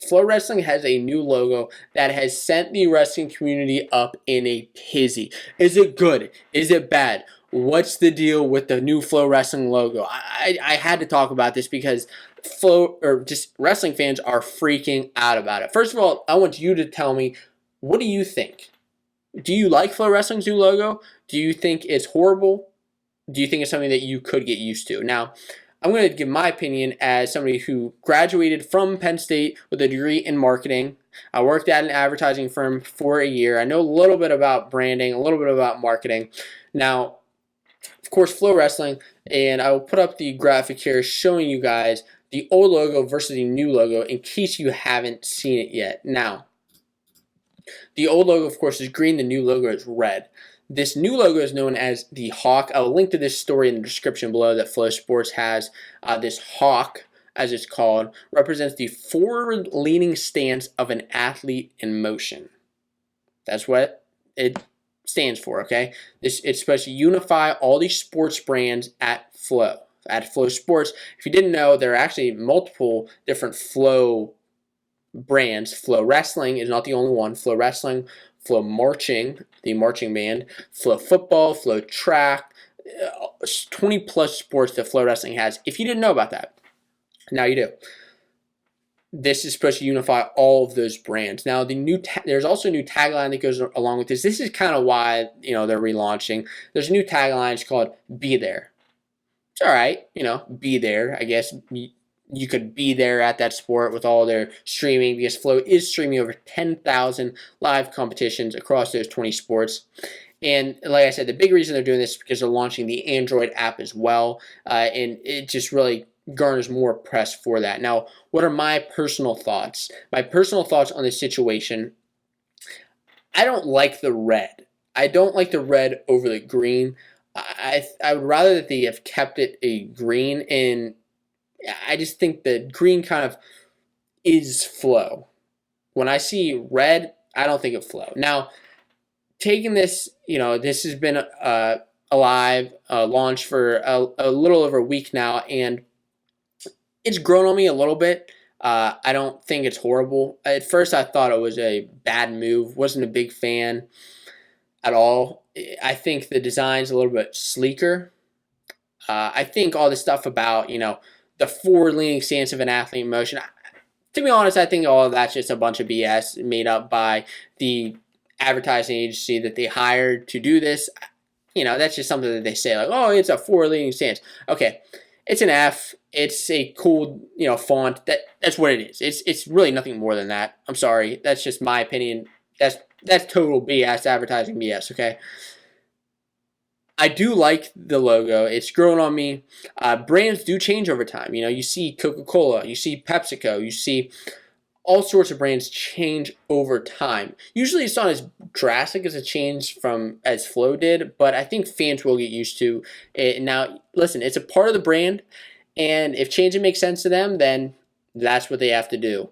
Flow Wrestling has a new logo that has sent the wrestling community up in a tizzy. Is it good? Is it bad? What's the deal with the new Flow Wrestling logo? I had to talk about this because just wrestling fans are freaking out about it. First of all, I want you to tell me, what do you think? Do you like Flow Wrestling's new logo? Do you think it's horrible? Do you think it's something that you could get used to? Now, I'm going to give my opinion as somebody who graduated from Penn State with a degree in marketing. I worked at an advertising firm for a year. I know a little bit about branding, a little bit about marketing. Now, of course, Flow Wrestling, and I will put up the graphic here showing you guys the old logo versus the new logo in case you haven't seen it yet. Now, the old logo, of course, is green. The new logo is red. This new logo is known as the Hawk. I will link to this story in the description below that FloSports has. This Hawk, as it's called, represents the forward-leaning stance of an athlete in motion. That's what it stands for, okay? It's supposed to unify all these sports brands at Flow. At FloSports. If you didn't know, there are actually multiple different Flow brands. Flow Wrestling is not the only one. Flow Wrestling, Flow Marching, the marching band, Flow Football, Flow Track, 20 plus sports that Flow Wrestling has. If you didn't know about that, now you do. This is supposed to unify all of those brands. Now, there's also a new tagline that goes along with this. This is kind of why they're relaunching. There's a new tagline. It's called "Be There." It's all right, be there. I guess you could be there at that sport with all their streaming, because Flow is streaming over 10,000 live competitions across those 20 sports. And like I said, the big reason they're doing this is because they're launching the Android app as well, and it just really garners more press for that. Now, what are my personal thoughts? My personal thoughts on this situation: I don't like the red. I don't like the red over the green. I would rather that they have kept it a green, and I just think that green kind of is Flow. When I see red, I don't think of Flow. Now, taking this, this has been launched for a little over a week now, and it's grown on me a little bit. I don't think it's horrible. At first, I thought it was a bad move. Wasn't a big fan at all. I think the design's a little bit sleeker. I think all this stuff about, the forward-leaning stance of an athlete in motion, to be honest, I think all of that's just a bunch of BS made up by the advertising agency that they hired to do this. That's just something that they say, like, oh, it's a forward-leaning stance. Okay, it's an F. It's a cool, font. That's what it is. It's really nothing more than that. I'm sorry. That's just my opinion. That's total BS, advertising BS, okay? I do like the logo. It's grown on me. Brands do change over time. You see Coca-Cola, you see PepsiCo, you see all sorts of brands change over time. Usually it's not as drastic as a change as Flow did, but I think fans will get used to it. Now, listen, it's a part of the brand, and if changing makes sense to them, then that's what they have to do.